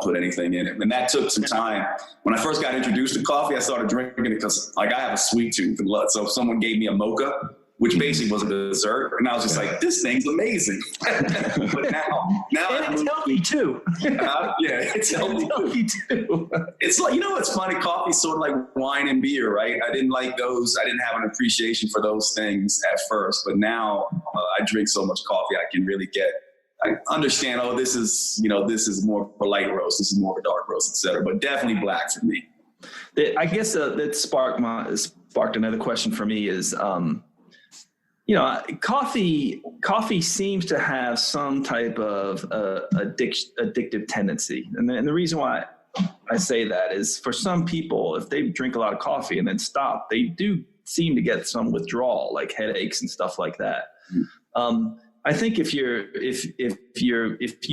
[SPEAKER 3] put anything in it. And that took some time. When I first got introduced to coffee, I started drinking it because like I have a sweet tooth. So if someone gave me a mocha, which basically was a dessert, and I was just like, this thing's amazing. But now
[SPEAKER 2] and it's healthy too.
[SPEAKER 3] Yeah, it's healthy too. It's like, it's funny. Coffee's sort of like wine and beer, right? I didn't like those. I didn't have an appreciation for those things at first, but now I drink so much coffee, I understand, this is more of a light roast, this is more of a dark roast, et cetera, but definitely black for me.
[SPEAKER 2] I guess that sparked another question for me is, coffee seems to have some type of addictive tendency. And the reason why I say that is, for some people, if they drink a lot of coffee and then stop, they do seem to get some withdrawal, like headaches and stuff like that. I think if you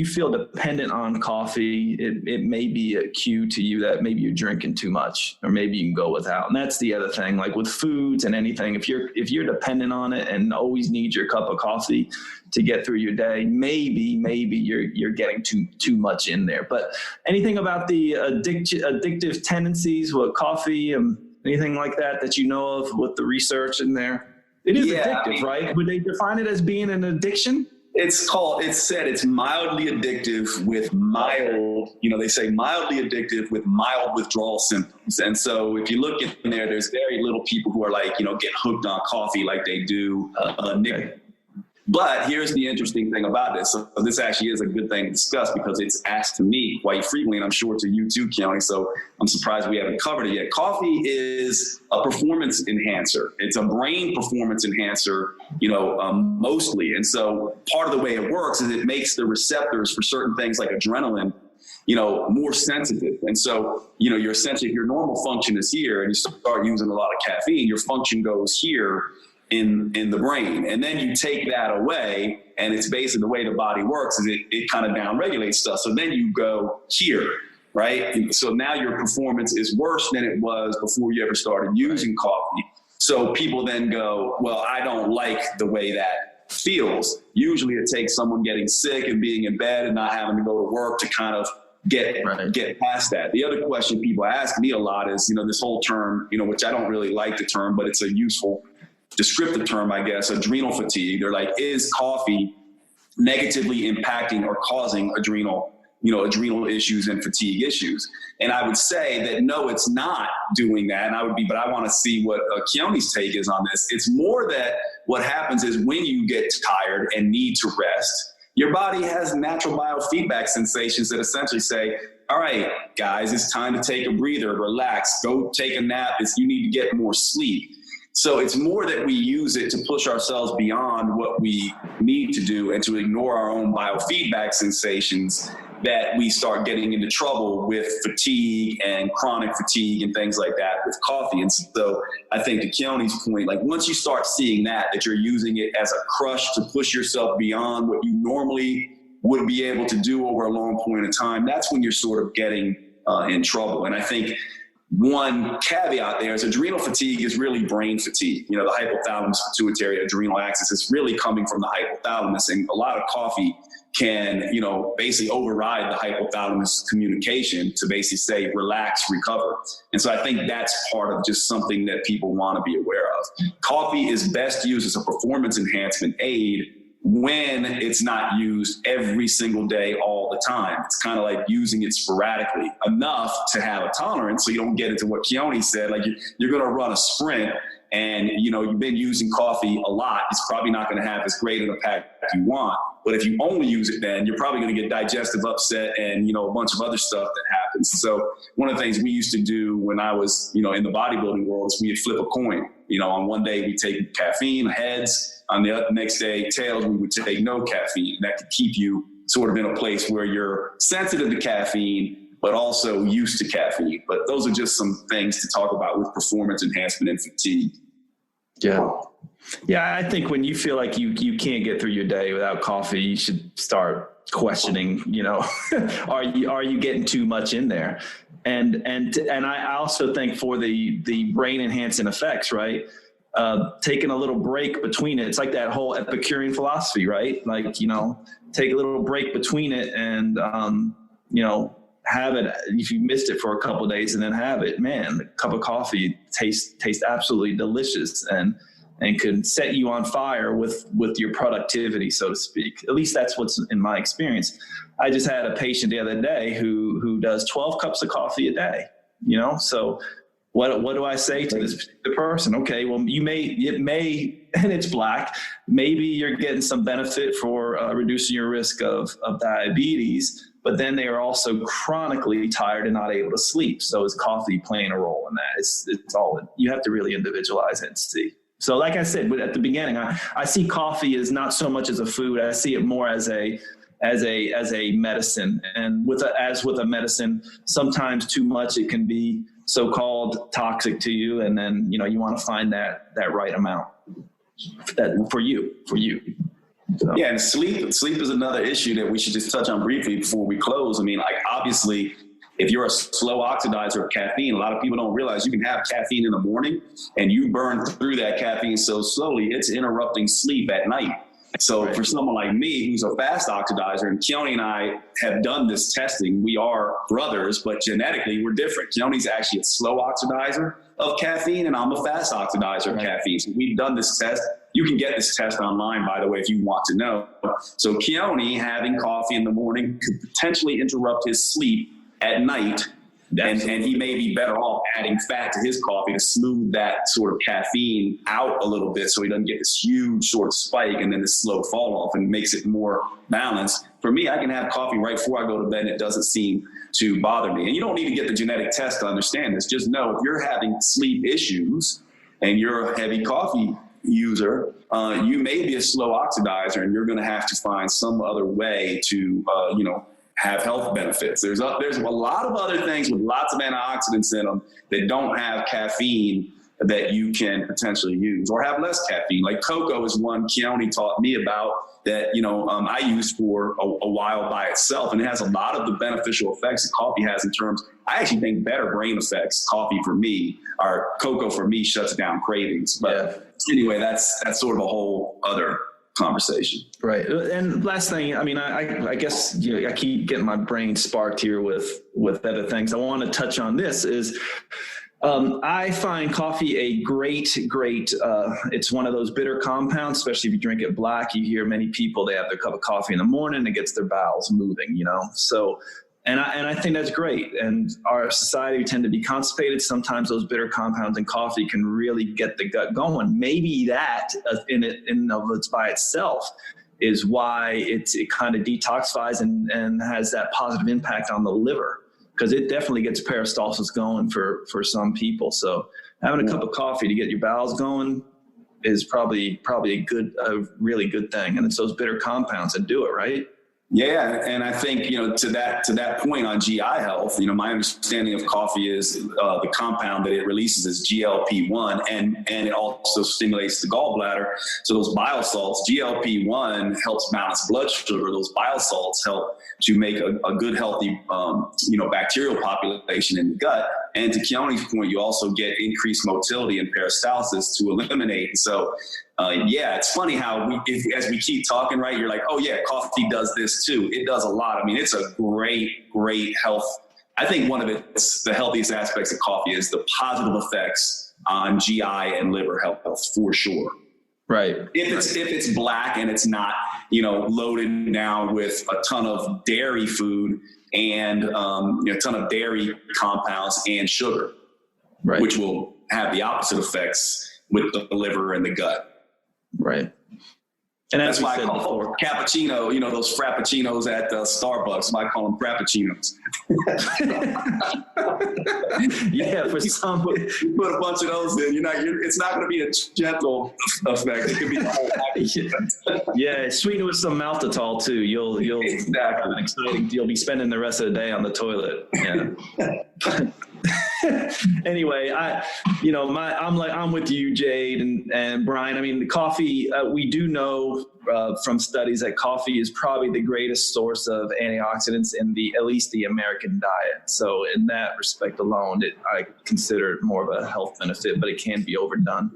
[SPEAKER 2] feel dependent on coffee, it may be a cue to you that maybe you're drinking too much, or maybe you can go without. And that's the other thing, like with foods and anything, if you're dependent on it and always need your cup of coffee to get through your day, maybe you're getting too much in there. But anything about the addictive tendencies with coffee and anything like that you know of with the research in there? It is addictive, right? Would they define it as being an addiction?
[SPEAKER 3] It's said it's mildly addictive with mild, they say mildly addictive with mild withdrawal symptoms. And so if you look in there, there's very little people who are like, get hooked on coffee like they do nicotine. But here's the interesting thing about this. So this actually is a good thing to discuss, because it's asked to me quite frequently, and I'm sure to you too, Keone. So I'm surprised we haven't covered it yet. Coffee is a performance enhancer. It's a brain performance enhancer, mostly. And so part of the way it works is it makes the receptors for certain things like adrenaline, more sensitive. And so, you're essentially, if your normal function is here and you start using a lot of caffeine, your function goes here in the brain. And then you take that away, and it's basically the way the body works is it kind of down regulates stuff. So then you go here, right? And so now your performance is worse than it was before you ever started using coffee. So people then go, well, I don't like the way that feels. Usually it takes someone getting sick and being in bed and not having to go to work to kind of get past that. The other question people ask me a lot is, this whole term, which I don't really like the term, but it's a useful descriptive term, I guess, adrenal fatigue. They're like, is coffee negatively impacting or causing adrenal issues and fatigue issues? And I would say that no, it's not doing that. And but I want to see what Keone's take is on this. It's more that what happens is when you get tired and need to rest, your body has natural biofeedback sensations that essentially say, all right, guys, it's time to take a breather, relax, go take a nap. You need to get more sleep. So it's more that we use it to push ourselves beyond what we need to do and to ignore our own biofeedback sensations that we start getting into trouble with fatigue and chronic fatigue and things like that with coffee. And so I think to Keone's point, like once you start seeing that you're using it as a crush to push yourself beyond what you normally would be able to do over a long point of time, that's when you're sort of getting in trouble. And I think one caveat there is adrenal fatigue is really brain fatigue. You know, the hypothalamus pituitary adrenal axis is really coming from the hypothalamus, and a lot of coffee can, you know, basically override the hypothalamus communication to basically say, relax, recover. And so I think that's part of just something that people want to be aware of. Coffee is best used as a performance enhancement aid when it's not used every single day all the time. It's kind of like using it sporadically enough to have a tolerance so you don't get into what Keone said, like you're going to run a sprint and, you know, you've been using coffee a lot. It's probably not going to have as great an impact as you want. But if you only use it, then you're probably going to get digestive upset and, you know, a bunch of other stuff that happens. So one of the things we used to do when I was, you know, in the bodybuilding world is we'd flip a coin. You know, on one day we take caffeine, heads. On the next day, tails, we would take no caffeine. That could keep you sort of in a place where you're sensitive to caffeine, but also used to caffeine. But those are just some things to talk about with performance enhancement and fatigue.
[SPEAKER 2] Yeah. Yeah, I think when you feel like you can't get through your day without coffee, you should start questioning, you know, are you getting too much in there? And I also think for the brain enhancing effects, right? Taking a little break between it. It's like that whole Epicurean philosophy, right? Like, you know, take a little break between it and, you know, have it, if you missed it for a couple of days and then have it, man, a cup of coffee tastes absolutely delicious and can set you on fire with your productivity, so to speak. At least that's what's in my experience. I just had a patient the other day who does 12 cups of coffee a day, you know? So what do I say to this particular person? Okay, well, it may, and it's black, maybe you're getting some benefit for reducing your risk of diabetes, but then they are also chronically tired and not able to sleep. So is coffee playing a role in that? It's all, you have to really individualize it and see. So like I said, at the beginning, I see coffee as not so much as a food. I see it more as a medicine. And as with a medicine, sometimes too much, it can be so-called toxic to you. And then, you know, you want to find that right amount that for you. So.
[SPEAKER 3] Yeah, and sleep is another issue that we should just touch on briefly before we close. I mean, like, obviously, if you're a slow oxidizer of caffeine, a lot of people don't realize you can have caffeine in the morning and you burn through that caffeine so slowly, it's interrupting sleep at night. So for someone like me, who's a fast oxidizer, and Keone and I have done this testing, we are brothers, but genetically we're different. Keone's actually a slow oxidizer of caffeine and I'm a fast oxidizer of caffeine. So we've done this test. You can get this test online, by the way, if you want to know. So Keone having coffee in the morning could potentially interrupt his sleep at night. And he may be better off adding fat to his coffee to smooth that sort of caffeine out a little bit so he doesn't get this huge sort of spike and then this slow fall off, and makes it more balanced. For me, I can have coffee right before I go to bed and it doesn't seem to bother me. And you don't need to get the genetic test to understand this. Just know if you're having sleep issues and you're a heavy coffee user, you may be a slow oxidizer and you're going to have to find some other way to, have health benefits. There's a lot of other things with lots of antioxidants in them that don't have caffeine that you can potentially use, or have less caffeine. Like cocoa is one Keone taught me about that, I used for a while by itself, and it has a lot of the beneficial effects that coffee has in terms, I actually think better brain effects. Cocoa for me shuts down cravings. But anyway, that's sort of a whole other conversation.
[SPEAKER 2] Right. And last thing, I mean, I guess I keep getting my brain sparked here with other things. I want to touch on this is I find coffee a great, it's one of those bitter compounds, especially if you drink it black. You hear many people, they have their cup of coffee in the morning, it gets their bowels moving, So, and I think that's great. And our society, we tend to be constipated. Sometimes those bitter compounds in coffee can really get the gut going. Maybe that in of it's by itself is why it kind of detoxifies and has that positive impact on the liver, because it definitely gets peristalsis going for some people. So having a cup of coffee to get your bowels going is probably a really good thing. And it's those bitter compounds that do it, right?
[SPEAKER 3] Yeah, and I think, to that point on GI health, my understanding of coffee is the compound that it releases is GLP-1, and it also stimulates the gallbladder. So those bile salts, GLP-1 helps balance blood sugar. Those bile salts help to make a good, healthy, bacterial population in the gut. And to Keone's point, you also get increased motility and peristalsis to eliminate. And so, it's funny how as we keep talking, right, you're like, oh yeah, coffee does this too. It does a lot. I mean, it's a great health. I think one of the healthiest aspects of coffee is the positive effects on GI and liver health for sure.
[SPEAKER 2] Right.
[SPEAKER 3] If it's black and it's not, loaded down with a ton of dairy food and a ton of dairy compounds and sugar,
[SPEAKER 2] right,
[SPEAKER 3] which will have the opposite effects with the liver and the gut.
[SPEAKER 2] Right. And
[SPEAKER 3] that's why I call them cappuccino, those frappuccinos at Starbucks. I call them frappuccinos.
[SPEAKER 2] Yeah, for some,
[SPEAKER 3] you put a bunch of those in, it's not going to be a gentle effect. It could be the whole package.
[SPEAKER 2] Yeah, sweeten it with some maltitol too. You'll
[SPEAKER 3] exactly.
[SPEAKER 2] have an exciting. You'll be spending the rest of the day on the toilet. Yeah. Anyway, I'm with you, Jade and Brian. I mean, the coffee, we do know from studies that coffee is probably the greatest source of antioxidants in at least the American diet. So in that respect alone, I consider it more of a health benefit, but it can be overdone.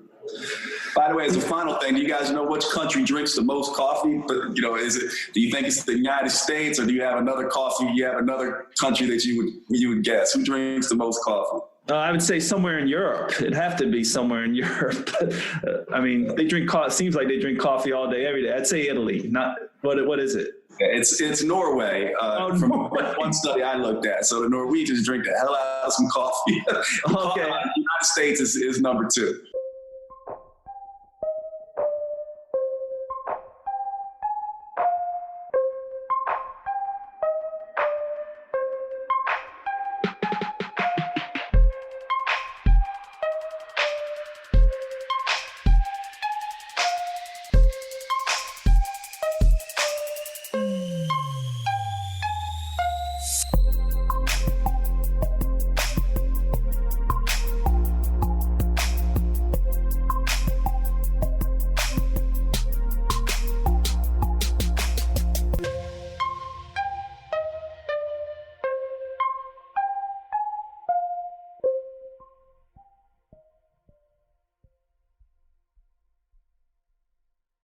[SPEAKER 3] By the way, as a final thing, do you guys know which country drinks the most coffee? But do you think it's the United States, or do you have another country that you would guess? Who drinks the most coffee?
[SPEAKER 2] I would say somewhere in Europe. It'd have to be somewhere in Europe. I mean, they drink coffee. Seems like they drink coffee all day, every day. I'd say Italy. Not what is it?
[SPEAKER 3] It's Norway. From one study I looked at. So the Norwegians drink the hell out of some coffee.
[SPEAKER 2] Okay.
[SPEAKER 3] The United States is number 2.